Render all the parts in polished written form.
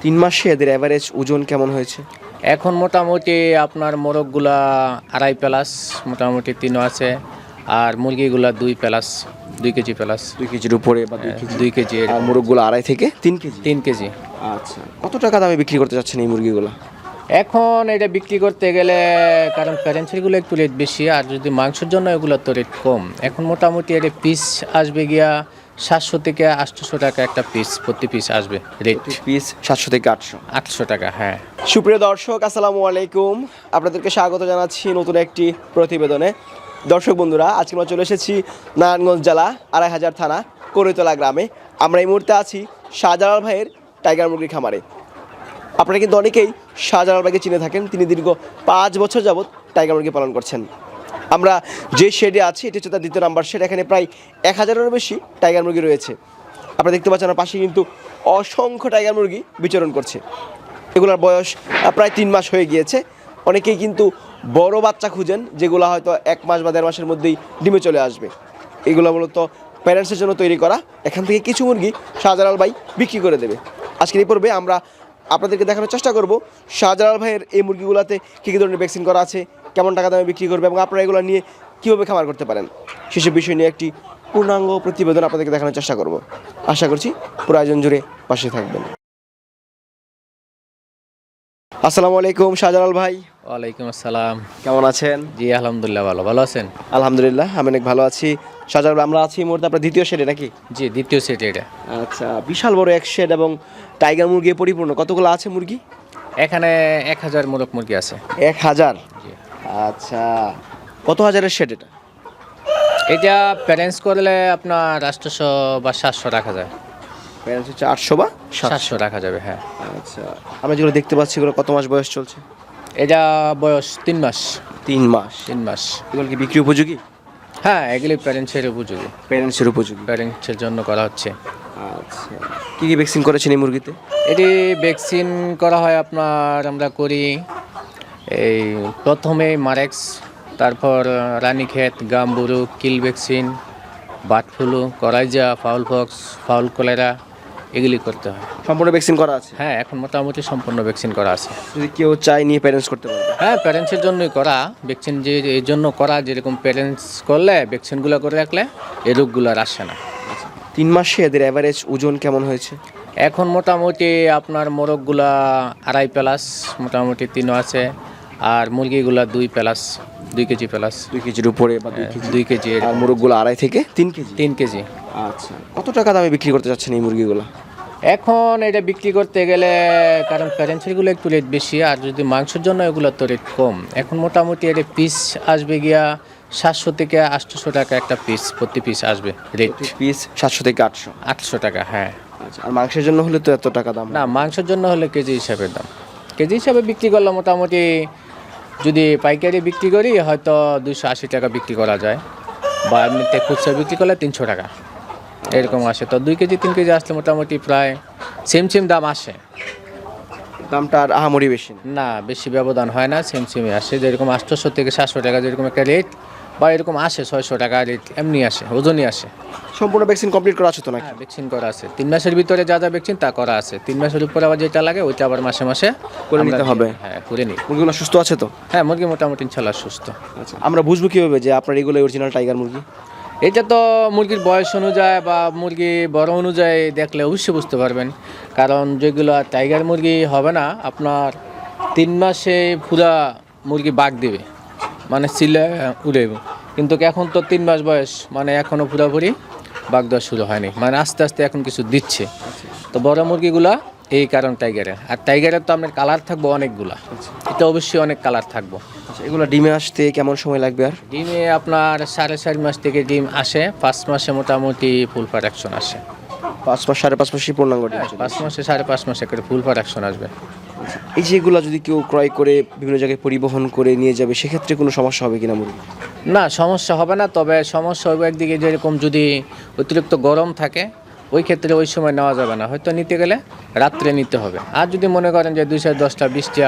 3 মাসে এদের অ্যাভারেজ ওজন কেমন হয়েছে? এখন মোটামুটি আপনার মোরগগুলা 2.5 প্লাস, মোটামুটি 3 আছে। আর মুরগিগুলা 2 প্লাস, 2 কেজি প্লাস। 2 কেজির উপরে বা 2 কেজি? 2 কেজি আর মোরগগুলো 2.5 থেকে 3 কেজি? 3 কেজি। আচ্ছা, কত টাকা দামে বিক্রি করতে চাচ্ছেন এই মুরগিগুলো? এখন এটা বিক্রি করতে গেলে, কারণ প্যারেন্টসেরগুলো একটু রেট বেশি, আর যদি মাংসের জন্য এগুলো তো রেট কম। এখন মোটামুটি এটা পিস আসবে গিয়া 700 থেকে 800 টাকা একটা পিস, প্রতি পিস আসবে রেট। পিস 700 থেকে 800? 800 টাকা, হ্যাঁ। সুপ্রিয় দর্শক, আসসালামু আলাইকুম। আপনাদেরকে স্বাগত জানাচ্ছি নতুন একটি প্রতিবেদনে। দর্শক বন্ধুরা, আজকে আমরা চলে এসেছি নারায়ণগঞ্জ জেলা 2500 থানা করিতলা গ্রামে। আমরা এই মুহূর্তে আছি শাহজালাল ভাইয়ের টাইগার মুরগির খামারে। আপনারা কিন্তু অনেকেই শাহজালাল ভাইকে চিনে থাকেন। তিনি দীর্ঘ 5 বছর যাবৎ টাইগার মুরগি পালন করছেন। আমরা যে শেডে আছি এটি হচ্ছে তার 2 নম্বর শেড। এখানে প্রায় 1000-এরও বেশি টাইগার মুরগি রয়েছে। আপনারা দেখতে পাচ্ছেন আমার পাশে কিন্তু অসংখ্য টাইগার মুরগি বিচরণ করছে। এগুলোর বয়স প্রায় 3 মাস হয়ে গিয়েছে। অনেকেই কিন্তু বড় বাচ্চা খুঁজেন, যেগুলো হয়তো 1 মাস বা 1.5 মাসের মধ্যেই ডিমে চলে আসবে। এগুলো মূলত প্যারেন্টসের জন্য তৈরি করা। এখান থেকে কিছু মুরগি শাহজালাল ভাই বিক্রি করে দেবে। আজকের এই পর্বে আমরা আপনাদেরকে দেখানোর চেষ্টা করব শাহজালাল ভাইয়ের এই মুরগিগুলোতে কী কী ধরনের ভ্যাকসিন করা আছে, কেমন টাকা দামে বিক্রি করবে এবং আপনারা এগুলো নিয়ে কীভাবে খামার করতে পারেন, সেসব বিষয় নিয়ে একটি পূর্ণাঙ্গ প্রতিবেদন আপনাদেরকে দেখানোর চেষ্টা করব। আশা করছি পুরো আয়োজন জুড়ে পাশে থাকবেন। আসসালামু আলাইকুম শাহজালাল ভাই। ওয়ালাইকুম আসসালাম। কেমন আছেন? জি আলহামদুলিল্লাহ, ভালো আছেন? আলহামদুলিল্লাহ, আমি অনেক ভালো আছি। শাহজালাল ভাই, আমরা আছি এই মুহূর্তে আপনার 2য় শেডে নাকি? জি, দ্বিতীয় সেট এটা। আচ্ছা, বিশাল বড় এক শেড এবং টাইগার মুরগি পরিপূর্ণ। কতগুলো আছে মুরগি? এখানে 1000 মোরগ মুরগি আছে। 1000? জি। আচ্ছা, কত হাজারের শেড এটা? এটা প্যারেন্টস করলে আপনার 800 বা 700 রাখা যায়। প্যারেন্টস হচ্ছে 800 বা 700 রাখা যাবে, হ্যাঁ। আচ্ছা, আমরা যেগুলো দেখতে পাচ্ছি এগুলো কত মাস বয়স চলছে? এটা বয়স 3 মাস। 3 মাস? 3 মাস। এগুলো কি বিক্রি উপযোগী? হ্যাঁ, এগুলি প্যারেন্টসের উপযোগী, প্যারেন্টসের উপযোগী। প্যারেন্টসের জন্য করা হচ্ছে। আচ্ছা, কী কী ভ্যাকসিন করেছেন এই মুরগিতে? এটি ভ্যাকসিন করা হয় আপনার, আমরা করি এই প্রথমে মারেক্স, তারপর রানীক্ষেত, গাম্বুরু, কিল vaccine, bird flu, coryza, foul pox, fowl cholera, এগুলি করতে হয়। সম্পূর্ণ ভ্যাকসিন করা আছে? হ্যাঁ, এখন মোটামুটি সম্পূর্ণ ভ্যাকসিন করা আছে। যদি কেউ চায় নিয়ে প্যারেন্টস করতে পারবে? হ্যাঁ, প্যারেন্টসের জন্যই করা ভ্যাকসিন, যে এই জন্য করা, যেরকম প্যারেন্টস করলে ভ্যাকসিনগুলো করে রাখলে এই রোগগুলো আর আসে না। 3 মাসে এদের অ্যাভারেজ ওজন কেমন হয়েছে? এখন মোটামুটি আপনার মোরগগুলা 2.5 প্লাস, মোটামুটি 3 আছে। আর মুরগিগুলা 2 প্লাস, 2 কেজি প্লাস। 2 কেজির উপরে বা 2 কেজি? 2 কেজি। আর মোরগগুলো 2.5 থেকে 3 কেজি? 3 কেজি। আচ্ছা, কত টাকা দামে বিক্রি করতে চাচ্ছেন এই মুরগিগুলো? এখন এটা বিক্রি করতে গেলে, কারণ প্যারেন্টসেরগুলো একটু রেট বেশি, আর যদি মাংসের জন্য এগুলো তো রেট কম। এখন মোটামুটি এটা পিস আসবে গিয়া 700 থেকে 800 টাকা একটা পিস, প্রতি পিস আসবে রেট। পিস 700 থেকে 800? 800 টাকা, হ্যাঁ। আচ্ছা, আর মাংসের জন্য হলে তো এত টাকা দাম না, মাংসের জন্য হলে কেজি হিসাবে দাম। কেজি হিসাবে বিক্রি করলে মোটামুটি, যদি পাইকারি বিক্রি করি হয়তো 280 টাকা বিক্রি করা যায়, বা এমনিতে খুচরা বিক্রি করলে 300 টাকা এরকম আসে। তো 2 কেজি 3 কেজি আসলে মোটামুটি প্রায় সেম দাম আসে। দামটা আর আহামরি বেশি না? না, বেশি ব্যবধান হয় না, সেমই আসে। যেরকম 800 থেকে 700 টাকা যেরকম একটা রেট, বা এরকম আসে 600 টাকা রেট, এমনি আসে, ওজনই আসে। সম্পূর্ণ ভ্যাকসিন কমপ্লিট করা আছে তো নাকি? হ্যাঁ, ভ্যাকসিন করা আছে। 3 মাসের ভিতরে যা ভ্যাকসিন তা করা আছে। 3 মাসের উপরে আবার যেটা লাগে ওইটা আবার মাসে মাসে করে নিতে হবে? হ্যাঁ, করে নিই। মুরগিগুলো সুস্থ আছে তো? হ্যাঁ, মুরগি মোটামুটি ইনশাল্লাহ সুস্থ। আচ্ছা, আমরা বুঝবো কীভাবে যে আপনার এগুলো অরিজিনাল টাইগার মুরগি? এটা তো মুরগির বয়স অনুযায়ী বা মুরগি বড় অনুযায়ী দেখলে অবশ্যই বুঝতে পারবেন। কারণ যেগুলো টাইগার মুরগি হবে না, আপনার 3 মাসে পুরা মুরগি বাঘ দেবে, মানে চিলে উড়ে। কিন্তু এখন তো 3 মাস বয়স, মানে এখনও পুরোপুরি বাঘ দেওয়া শুরু হয়নি, মানে আস্তে আস্তে এখন কিছু দিচ্ছে। তো বড় মুরগিগুলা এই কারণ টাইগারের। আর টাইগারের তো আপনার কালার থাকবো অনেকগুলা, এটা অবশ্যই অনেক কালার থাকবো। আচ্ছা, এগুলো ডিমে আসতে কেমন সময় লাগবে? আর ডিমে আপনার 4.5 মাস থেকে ডিম আসে। 5 মাসে মোটামুটি ফুল প্রোডাকশন আসে। 5 মাস 5.5 মাসই পূর্ণাঙ্গ ডিম? 5 মাসে 5.5 মাসে করে ফুল প্রোডাকশন আসবে। এই যেগুলো যদি কেউ ক্রয় করে বিভিন্ন জায়গায় পরিবহন করে নিয়ে যাবে, সেক্ষেত্রে কোনো সমস্যা হবে কিনা মুরগি? না, সমস্যা হবে না। তবে সমস্যা হবে একদিকে, যেরকম যদি অতিরিক্ত গরম থাকে ওই ক্ষেত্রে ওই সময় নেওয়া যাবে না, হয়তো নিতে গেলে রাত্রে নিতে হবে। আর যদি মনে করেন যে 210টা 20টা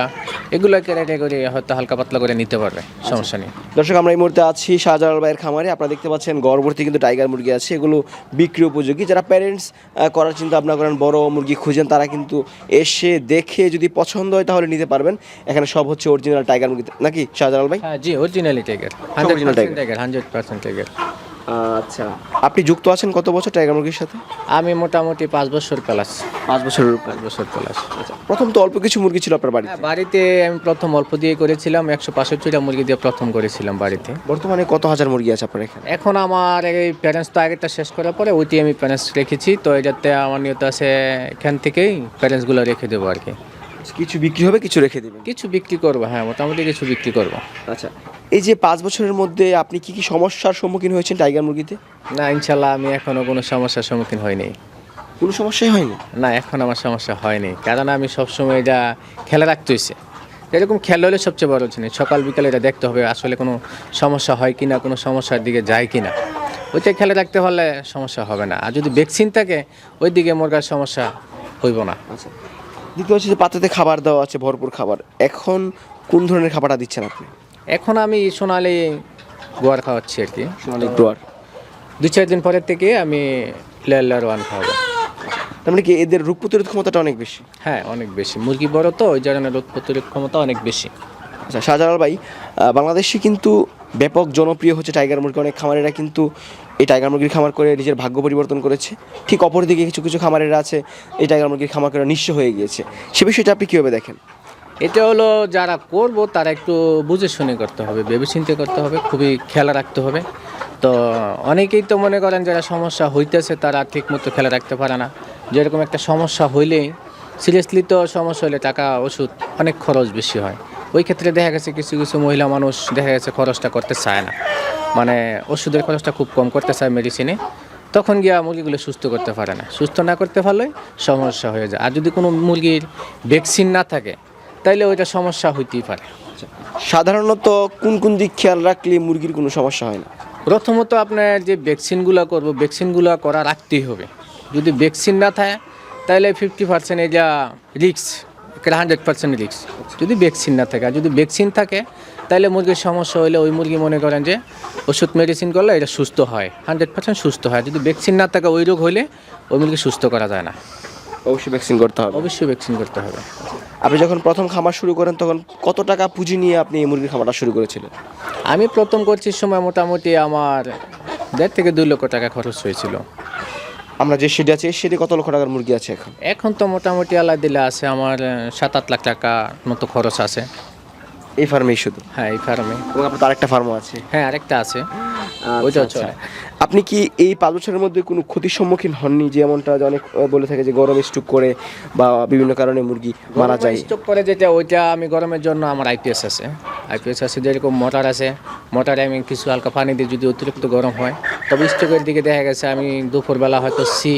এগুলো কেটে করে হয়তো হালকা পাতলা করে নিতে পারবে, সমস্যা নেই। দর্শক, আমরা এই মুহূর্তে আছি শাহজালাল ভাইয়ের খামারে। আপনারা দেখতে পাচ্ছেন গর্ভবতী কিন্তু টাইগার মুরগি আছে, এগুলো বিক্রি উপযোগী। যারা প্যারেন্টস করার চিন্তা ভাবনা করেন, বড় মুরগি খুঁজেন, তারা কিন্তু এসে দেখে যদি পছন্দ হয় তাহলে নিতে পারবেন। এখানে সব হচ্ছে অরিজিনাল টাইগার মুরগি, নাকি শাহজালাল ভাই? হ্যাঁ জি, originally tiger, original 100% tiger, 100% tiger. আচ্ছা, আপনি যুক্ত আছেন কত বছর টাইগার মুরগির সাথে? আমি মোটামুটি 5 বছর প্লাস। 5 বছরের উপর। 5 বছর প্লাস। আচ্ছা, প্রথম তো অল্প কিছু মুরগি ছিল আপনার বাড়িতে। হ্যাঁ, বাড়িতে আমি প্রথম অল্প দিয়ে করেছিলাম, 165টা মুরগি দিয়ে প্রথম করেছিলাম বাড়িতে। বর্তমানে কত হাজার মুরগি আছে আপনার এখানে? এখন আমার এই প্যারেন্টস তো আগেরটা শেষ করার পরে ওইটি আমি প্যারেন্টস রেখেছি, তো এটাতে আমার নিয়ত আছে এখান থেকেই প্যারেন্টসগুলো রেখে দেবো আর কি। কিছু বিক্রি হবে, কিছু রেখে দেবেন? কিছু বিক্রি করবো, হ্যাঁ মোটামুটি কিছু বিক্রি করবো। আচ্ছা, এই যে 5 বছরের মধ্যে আপনি কি কি সমস্যার সম্মুখীন হয়েছেন টাইগার মুরগিতে? না, ইনশাল্লাহ আমি এখনও কোনো সমস্যার সম্মুখীন হইনি। কোনো সমস্যাই হয়নি? না, এখন আমার সমস্যা হয়নি, কারণ আমি সবসময় এটা খেলা রাখতে হয়েছে। এরকম খেলা হলে সবচেয়ে বড় জিনিস, সকাল বিকালে এটা দেখতে হবে আসলে কোনো সমস্যা হয় কি না, কোনো সমস্যার দিকে যায় কি না। ওইটা খেলা রাখতে হলে সমস্যা হবে না। আর যদি ভ্যাকসিন থাকে ওই দিকে মুরগার সমস্যা হইব না। আচ্ছা, দ্বিতীয় হচ্ছে যে পাত্রতে খাবার দেওয়া আছে, ভরপুর খাবার। এখন কোন ধরনের খাবারটা দিচ্ছেন আপনি? এখন আমি সোনালি গোয়ার খাওয়াচ্ছি আর কি। সোনালি গ্রোয়ার। 2-4 দিন পরের থেকে আমি লেয়ার ওয়ান খাওয়াবো। তার মানে কি এদের রোগ প্রতিরোধ ক্ষমতাটা অনেক বেশি? হ্যাঁ, অনেক বেশি। মুরগি বড় তো ওই জন্য রোগ প্রতিরোধ ক্ষমতা অনেক বেশি। আচ্ছা শাহজালাল ভাই, বাংলাদেশে কিন্তু ব্যাপক জনপ্রিয় হচ্ছে টাইগার মুরগি। অনেক খামারেরা কিন্তু এই টাইগার মুরগির খামার করে নিজের ভাগ্য পরিবর্তন করেছে। ঠিক অপরদিকে কিছু কিছু খামারেরা আছে এই টাইগার মুরগির খামার করে নিঃস্ব হয়ে গিয়েছে। সে বিষয়টা আপনি কীভাবে দেখেন? এটা হলো যারা করবো তারা একটু বুঝে শুনে করতে হবে, ভেবেচিন্তে করতে হবে, খুবই খেয়াল রাখতে হবে। তো অনেকেই তো মনে করেন যারা সমস্যা হইতেছে তারা ঠিক মতো খেয়াল রাখতে পারে না। যেরকম একটা সমস্যা হইলেই সিরিয়াসলি তো সমস্যা হলে টাকা ওষুধ অনেক খরচ বেশি হয়। ওই ক্ষেত্রে দেখা গেছে কিছু কিছু মহিলা মানুষ দেখা গেছে খরচটা করতে চায় না, মানে ওষুধের খরচটা খুব কম করতে চায় মেডিসিনে, তখন গিয়া মুরগিগুলো সুস্থ করতে পারে না। সুস্থ না করতে পারলে সমস্যা হয়ে যায়। আর যদি কোনো মুরগির ভ্যাকসিন না থাকে তাইলে ওইটা সমস্যা হইতেই পারে। সাধারণত কোন কোন দিক খেয়াল রাখলে মুরগির কোনো সমস্যা হয় না? প্রথমত আপনার যে ভ্যাকসিনগুলো করবো, ভ্যাকসিনগুলো করা রাখতেই হবে। যদি ভ্যাকসিন না থাকে তাহলে 50% এটা রিক্স, 100% রিক্স যদি ভ্যাকসিন না থাকে। আর যদি ভ্যাকসিন থাকে তাহলে মুরগির সমস্যা হলে ওই মুরগি মনে করেন যে ওষুধ মেডিসিন করলে এটা সুস্থ হয়, 100% সুস্থ হয়। যদি ভ্যাকসিন না থাকে ওই রোগ হলে ওই মুরগি সুস্থ করা যায় না। অবশ্যই ভ্যাকসিন করতে হবে। অবশ্যই ভ্যাকসিন করতে হবে। আপনি যখন প্রথম খামার শুরু করেন তখন কত টাকা পুঁজি নিয়ে আপনি এই মুরগির খামারটা শুরু করেছিলেন? আমি প্রথম করছি সময় মোটামুটি আমার 1.5 থেকে 2 লক্ষ টাকা খরচ হয়েছিল। আমরা যে শেডে আছি এই শেডে কত লক্ষ টাকার মুরগি আছে এখন? এখন তো মোটামুটি আল্লাহ দিলে আছে আমার 7-8 লাখ টাকা মতো খরচ আছে। এই ফার্মেই শুধু? হ্যাঁ, এই ফার্মে। এবং আপনার তো আরেকটা ফার্মও আছে? হ্যাঁ, আরেকটা আছে, ওইটাও চলে। আপনি কি এই 5 বছরের মধ্যে কোনো ক্ষতির সম্মুখীন হননি? যেমনটা যে অনেক বলে থাকে যে গরম স্ট্রোক করে বা বিভিন্ন কারণে মুরগি মারা যায়। স্টক করে যেটা ওইটা আমি গরমের জন্য আমার আইপিএস আছে। আইপিএস আছে, যেরকম মোটর আছে, মোটরে আমি কিছু হালকা পানি দিয়ে যদি অতিরিক্ত গরম হয় তবে স্টকের দিকে দেখা গেছে আমি দুপুরবেলা হয়তো সি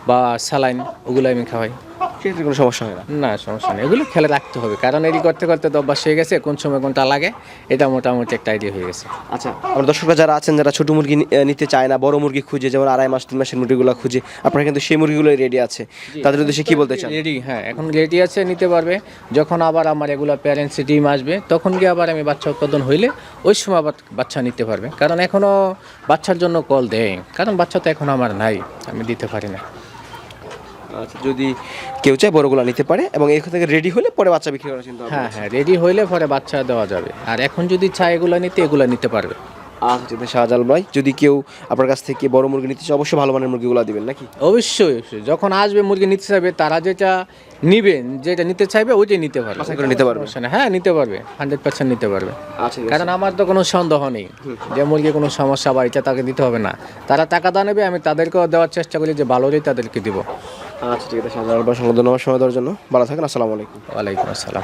বা স্যালাইন ওগুলো আমি খাওয়াই। সেক্ষেত্রে কোনো সমস্যা হয় না? না, সমস্যা নেই। এগুলো খেলে রাখতে হবে, কারণ এটি করতে করতে তো অভ্যাস হয়ে গেছে, কোন সময় কোনটা লাগে এটা মোটামুটি একটা আইডিয়া হয়ে গেছে। আচ্ছা, আমার দর্শকরা যারা আছেন যারা ছোটো মুরগি নিতে চায় না, বড় মুরগি খুঁজে, যেমন 2.5 মাস 3 মাসের মুরগিগুলো খুঁজে, আপনারা কিন্তু সেই মুরগিগুলোই রেডি আছে, তাদের উদ্দেশ্যে কী বলতে চান? রেডি, হ্যাঁ এখন রেডি আছে, নিতে পারবে। যখন আবার আমার এগুলো প্যারেন্টস ডিম আসবে তখন গিয়ে আবার আমি বাচ্চা উৎপাদন হইলে ওই সময় আবার বাচ্চা নিতে পারবে। কারণ এখনও বাচ্চার জন্য কল দেয়, কারণ বাচ্চা তো এখন আমার নাই, আমি দিতে পারি না। আচ্ছা, যদি কেউ চায় বড়গুলো নিতে পারে এবং এখান থেকে রেডি হলে পরে বাচ্চা বিক্রি করার চিন্তা? হ্যাঁ হ্যাঁ, রেডি হইলে পরে বাচ্চা দেওয়া যাবে। আর এখন যদি চায় এগুলো নিতে, এগুলো নিতে পারবে। আচ্ছা শাহজালাল ভাই, যদি কেউ আপনার কাছ থেকে বড় মুরগি নিতে চায় অবশ্যই ভালো মানের মুরগিগুলো দিবেন নাকি? অবশ্যই অবশ্যই, যখন আসবে মুরগি নিতে চাইবে তারা যেটা নিবেন, যেটা নিতে চাইবে ওইটাই নিতে পারবে। আশা করে নিতে পারবে? হ্যাঁ, নিতে পারবে, 100% নিতে পারবে। আচ্ছা, কারণ আমার তো কোনো সন্দেহ নেই যে মুরগি কোনো সমস্যা বা এটা তাকে দিতে হবে না। তারা টাকা দা নেবে, আমি তাদেরকেও দেওয়ার চেষ্টা করি যে ভালোই তাদেরকে দিব। আচ্ছা ঠিক আছে শাহজালাল ভাই, সঙ্গে ধন্যবাদ সময় দেওয়ার জন্য। ভালো থাকেন, আসসালামু আলাইকুম। ওয়ালাইকুম আসসালাম।